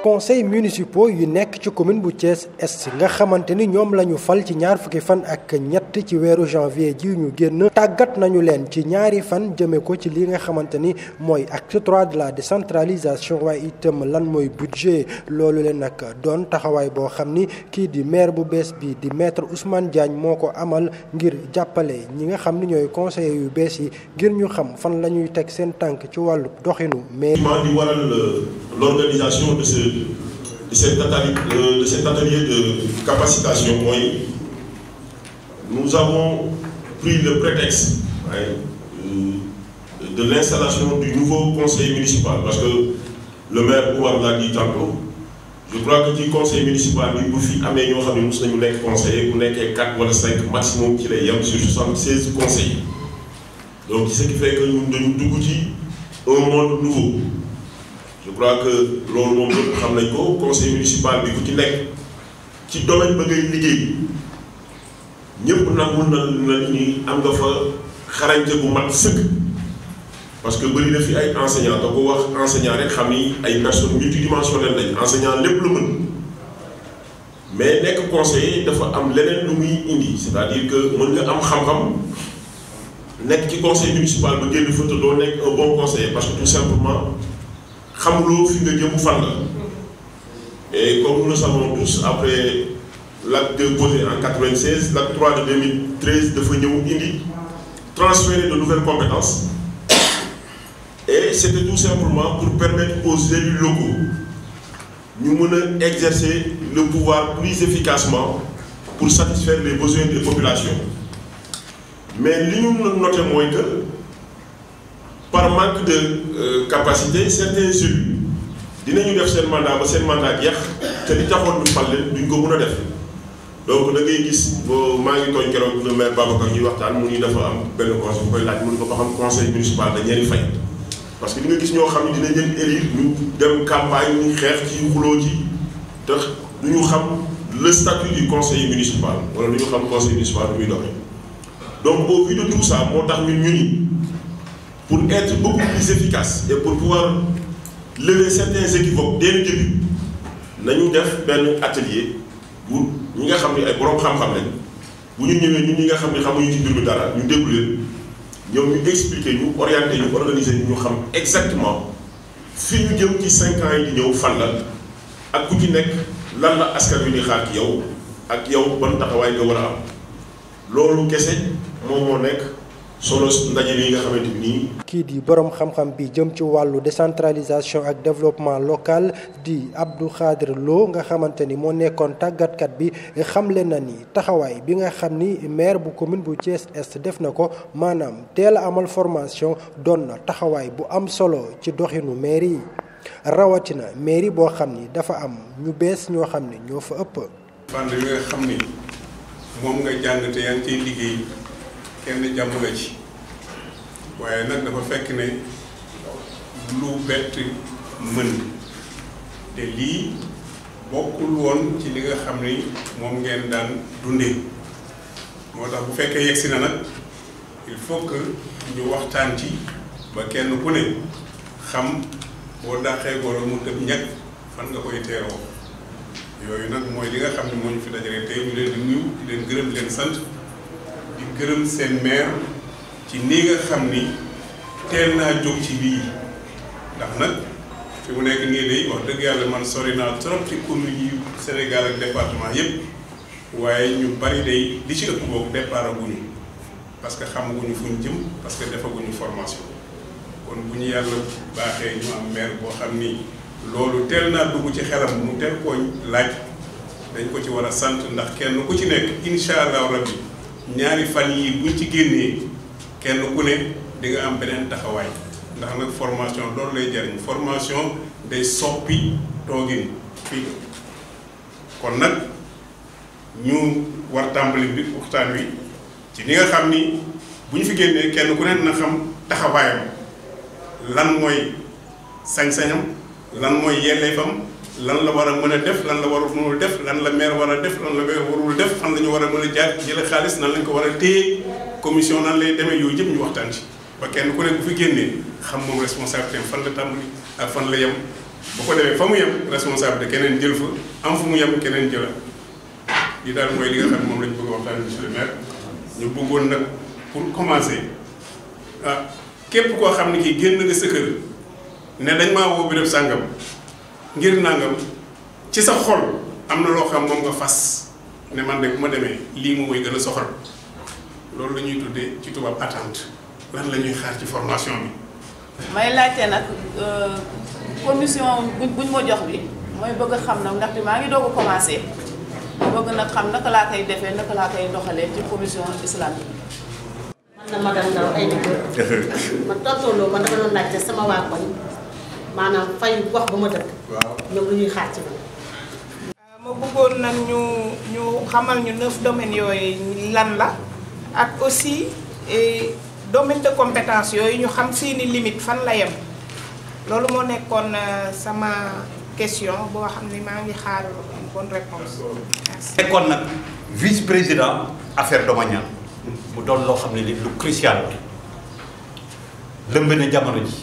conseil municipaux yu nekk ci commune bu Thiès Est nga xamante ni ñoom la ñu fal ci ñaar fukki fan ak ñett ci weeru janvier ji ñu génn tàggat nañu leen ci ñaari fan jëme ko ci li nga xamante ni mooy acte 3 de la décentralisation waaye itam lan mooy budget loolu leen nag doon taxawaay boo xam ni kii di maire bu bees bi di maître Ousmane Diagne moo ko amal ngir jàppale ñi nga xam ni ñooy conseillers yu bees yi ngir ñu xam fan la ñuy teg seen tànk ci wàllu doxinu mais di waral l'organisation de cet atelier de capacitation, nous avons pris le prétexte de l'installation du nouveau conseil municipal, parce que le maire Ouar l'a dit tantôt. Je crois que le conseil municipal, nous sommes conseillers, nous sommes 4 ou 5 maximum qui est sur 76 conseillers. Donc, ce qui fait que nous devons un monde nouveau. Je crois que le conseil municipal bi ku ci nekk ci domaine ba ngay liggéey ñëpp nangul na ni am nga fa xarañte bu mat sëkk parce que bëri na fi ay enseignants da ko wax enseignant rek xam ni ay personnes multidimensionnelles lañ enseignant lépp lu mën mais nekk conseiller dafa am leneen lu muy indi c'est-à-dire que mën nga am xam-xam nekk ci conseil municipal ba génn fa te doo nekk un bon conseiller parce que tout simplement xamuloo fi nga jëm fan la et comme nous le savons tous après l'acte 2 posé en 96 l'acte 3 de 2013 dafa ñëw indi transférer de nouvelles compétences et c'était tout simplement pour permettre aux élus locaux ñu mën a exercer le pouvoir plus efficacement pour satisfaire les besoins des populations mais li ñu noté mooy que par manque de capacité certains élus dinañu def seen mandat ba seen mandat jeex te li taxoon ñu fal leen duñ ko mën a def donc da ngay gis maa ngi tooñ keroog le maire Babacar ñuy waxtaan mu ni dafa am benn conseil bu koy laaj mu ni ko ba xam conseil municipal dañ leen fay parce que li nga gis ñoo xam ne dinañ leen élire ñu dem campagne ñu xeex ci xuloo ci te du ñu xam le statut du conseil municipal wala du ñu xam conseil municipal bi muy doxee donc au vu de tout ça moo tax ñun ñu ni pour être beaucoup plus efficace et pour pouvoir lever certains équivoques dès le début nañu def benn atelier pour ñi nga xam ne ay borom xam-xam lañ bu ñu ñëwee ñun ñi nga xam ne xamuñu ci mbir mi dara ñu déglu leen ñoom ñu expliquer ñu orienter ñu organiser ñu xam exactement fi ñu jëm ci 5 ans yi di ñëw fan la ak ku ci nekk lan la askan wi di xaar ci yow ak yow ban taxawaay nga war a am loolu kese moom moo nekk. solo ndaje yi nga xamante ni. kii di borom xam-xam bi jëm ci wàllu décentralisation ak développement local di Abdou Khadre Lo nga xamante ni moo nekkoon tàggatkat bi xamle na ni taxawaay bi nga xam ni maire bu commune bu Thiès Est def na ko maanaam teel a amal formation doon na taxawaay bu am solo ci doxinu mairie yi rawatina mairie boo xam ni dafa am ñu bees ñoo xam ne ñoo fa ëpp. fànn yi nga xam ni moom nga jàng te yaa ngi ciy liggéey. kenn jàmm la ci waaye nag dafa fekk ne lu bett mën te lii bokkul woon ci li nga xam ni moom ngeen daan dundee moo tax bu fekkee yegsi na nag il faut que ñu waxtaan ci ba kenn ku ne xam boo dàqee goro mu tëb ñàkk fan nga koy teeroo yooyu nag mooy li nga xam ne moo ñu fi dajale tey ñu leen di nuyu di leen gërëm di leen sant di gërëm seen maire ci nii nga xam ni teel naa jóg ci lii ndax nag fi mu nekk nii day wax dëgg yàlla man sori naa trop ci commune yi Sénégal ak département yépp waaye ñu bari day li ci ëpp boog départ aguñu parce que xamaguñu fu ñu jëm parce que defaguñu formation kon bu ñu yàlla baaxee ñu am maire boo xam ni loolu teel naa dugg ci xelam mu teel koo laaj dañ ko ci war a sant ndax kenn ku ci nekk incha allah rabbi ñaari fan yi buñ ci génnee kenn ku ne di nga am beneen taxawaay ndax nag formation loolu lay jariñ formation day soppi toogin fii kon nag ñu war tàmbali bi waxtaan wi ci ni nga xam ni bu ñu fi génnee kenn ku ne na xam taxawaayam lan mooy sañ-sañam lan mooy yelleefam lan la war a mën a def lan la warul mënul def lan la maire war a def lan la maire warul def fan la ñu war a mën a jaar jële xaalis nan lañ ko war a téye commission nan lay demee yooyu yëpp ñu waxtaan ci ba kenn ku ne bu fi génnee xam moom responsabilité fan la tàmbali ak fan la yem bu ko defee fa mu yem responsabilité keneen jël fa am fu mu yem keneen jëla li daal mooy li nga xam ne moom lañ bëgg a waxtaan monsieur le maire ñu bëggoon nag pour commencer képp koo xam ne kii génn nga sa kër ne dañ maa woo bi def sàngam ngir nangam ci sa xol am na loo xam moom nga fas ne man de bu ma demee lii moom mooy gën a soxal loolu la ñuy tuddee ci tubaab attente lan la ñuy xaar ci formation bi. may laajte nag commission buñ ma jox bi mooy bëgg a xam nag ndaxte maa ngi doog a commencé ma bëgg nag xam naka laa koy defee naka laa koy doxalee ci commission islamique. man na madame Ndao ay man tontooloo man dama doon laajte sama waa koñ maanaam fay wax ba ma dëkk. waaw ñoom lu ñuy xaar ci man. ma bëggoon nag ñu xamal ñu 9 domaines yooyu lan la ak aussi domaine de compétence yooyu ñu xam seeni limite fan la yem loolu moo nekkoon sama question boo xam ne maa ngi xaar une bonne réponse. merci. nekkoon nag vice président affaire domaniale mu doon loo xam ne li lu crucial lëmbe na jamono ji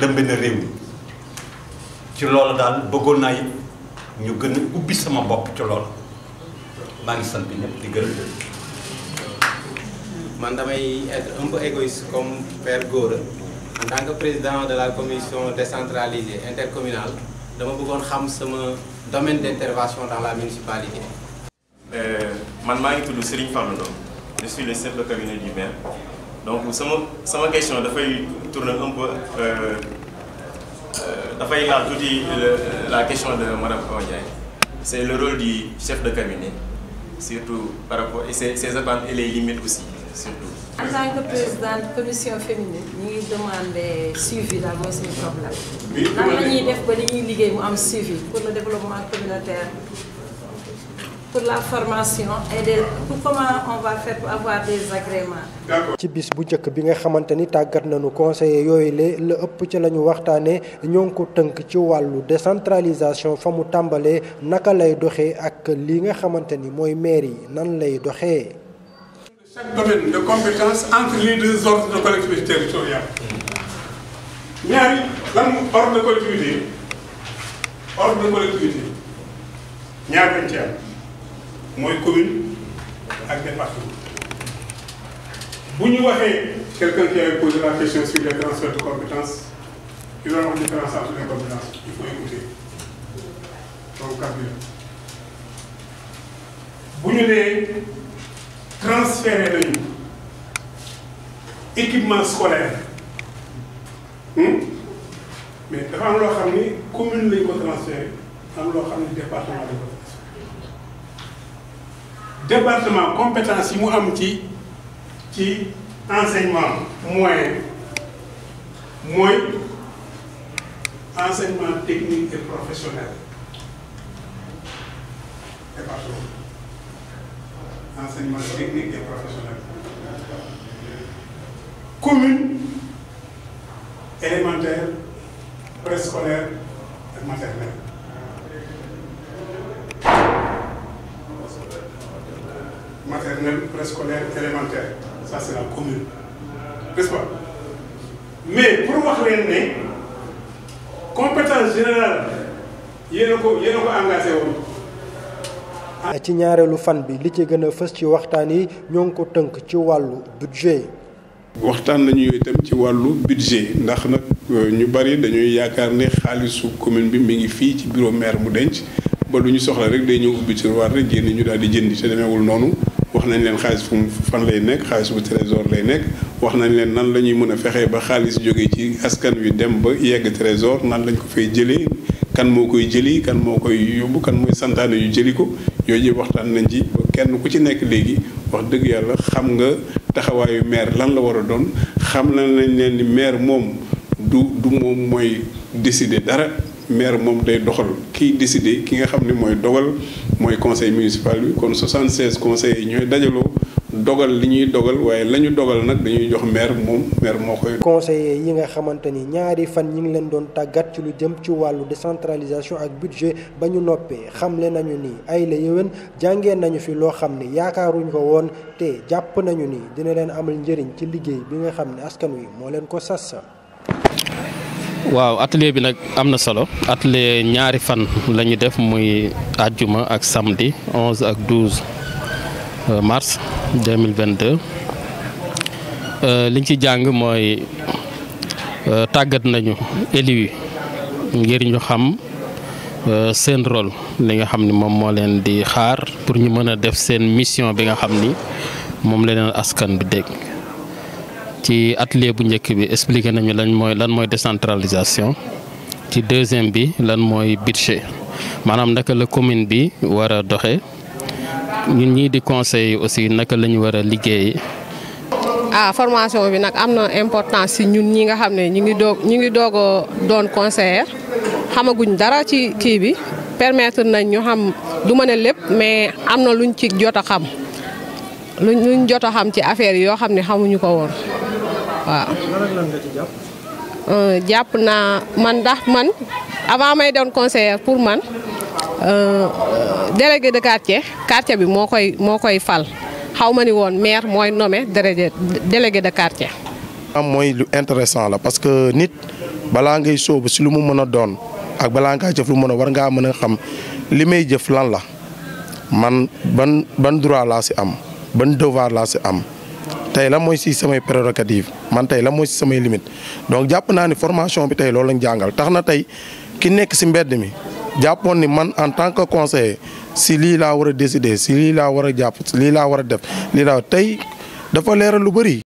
lëmbe na réew mi ci loolu daal bëggoon naa it ñu gën a ubbi sama bopp ci loolu maa ngi sant ñëpp di gërëm. man damay être un peu égoïste comme Père Gora en tant que président de la commission décentralisée intercommunale dama bëggoon xam sama domaine d'intervention dans la municipalité. man maa ngi tudd Serigne Fallou Ndong je suis le chef de cabinet du maire donc sama question dafay tourner un peu dafay laal tuuti la question de madame Awa Ndiaye c'est le rôle du chef de cabinet surtout par rapport et ses attentes et les limites aussi. Surtout. En tant que présidente commission féminine ñu ngi demander suivi daal mooy suñu problème. nan la ñuy def ba li ñuy liggéey mu am suivi pour le développement communautaire pour la formation et pour comment on va faire pour avoir des agréments. ci bis bu njëkk bi nga xamante ni tàggat nañu conseiller yooyu la ëpp ci la ñu waxtaanee ñoo ngi ko tënk ci wàllu décentralisation fa mu tàmbalee naka lay doxee ak li nga xamante ni mooy maire yi nan lay doxee. chaque domaine de compétence entre les deux ordres de collectivité territoriale ñaari lan ordre de collectivité ñaar dañ ci am mooy commune ak département bu ñu waxee quelqu'un qui avait posé la question sur les transferts de compétences il doit wax différence entre les compétences il faut écouter donc kàddu bu ñu nee transféré nañu équipement scolaire mais dafa am loo xam ni commune lañ ko transféré am loo xam ni département lañ ko transféré département compétence yi mu am ci enseignement moyen mooy enseignement technique et professionnel département enseignement technique et professionnel commune élémentaire préscolaire ak maternelle préscolaire élémentaire ça c'est la commune n'est-ce pas mais pour wax leen ne compétence générale yéen a ko engagé woon. ci ñaareelu fan bi li ci gën a fës ci waxtaan yi ñoo ngi ko tënk ci wàllu budget. waxtaan nañu itam ci wàllu budget ndax nag ñu bari dañuy yaakaar ne xaalisu commune bi mi ngi fii ci bureau maire mu denc ba lu ñu soxla rek day ñëw ubbi tiroir rek génn ñu daal di jëndi te demeewul noonu wax nañ leen xaalis fu fan lay nekk xaalis bu trésor lay nekk wax nañ leen nan la ñuy mën a fexee ba xaalis jóge ci askan wi dem ba yegg trésor nan lañ ko fay jëlee kan moo koy jëli kan moo koy yóbbu kan mooy santaane yu jëli ko yooyu yëpp waxtaan nañ ci ba kenn ku ci nekk léegi wax dëgg yàlla xam nga taxawaayu maire lan la war a doon xam nañ leen ni maire moom du moom mooy décider dara maire moom day doxal kiy décider ki nga xam ne mooy dogal mooy conseil municipal bi kon 76 conseillers yi ñooy dajaloo dogal li ñuy dogal waaye la ñu dogal nag dañuy jox maire moo koy. conseillers yi nga xamante ni ñaari fan ñi ngi leen doon tàggat ci lu jëm ci wàllu décentralisation ak budget ba ñu noppee xamle nañu ni ay la yéwén jàngee nañu fi loo xam ni yaakaaruñ ko woon te jàpp nañu ni dina leen amal njëriñ ci liggéey bi nga xam ne askan wi moo leen ko sas. waaw atelier bi nag am na solo atelier ñaari fan la ñu def muy àjjuma ak samedi 11 ak 12 mars 2022 liñ ci jàng mooy tàggat nañu élus yi ngir ñu xam seen rôle li nga xam ni moom moo leen di xaar pour ñu mën a def seen mission bi nga xam ni moom la leen askan bi dégg. ci atelier bu njëkk bi expliqué nañu lan mooy décentralisation ci deuxième bi lan mooy budget maanaam naka la commune bi war a doxe ñun ñii di conseil aussi naka la ñu war a liggéey. Formation bi nag am na importance ci ñun ñi nga xam ne ñu ngi doog a doon conseiller xamaguñ dara ci kii bi permettre nañ ñu xam du ma ne lépp mais am na luñ ci jot a xam luñ jot a xam ci affaire yi yoo xam ne xamuñu ko woon. waaw jàpp naa man avant may doon conseillère pour man délégué de quartier bi moo koy fal xaw ma ni woon maire mooy nommé délégué de quartier. mooy lu intéressant la parce que nit balaa ngay sóobu si lu mu mën a doon ak balaa ngaa jëf lu mën a war ngaa mën a xam li may jëf lan la man ban droit laa si am ban devoir laa si am. tey la mooy si samay prérogative man tey la mooy si samay limite donc jàpp naa ni formation bi tey loolu lañ jàngal tax na tey ki nekk si mbedd mi jàppoon ni man en tant que conseiller si lii laa war a décider si lii laa war a jàpp si lii laa war a def lii laa tey dafa leeral lu bëri.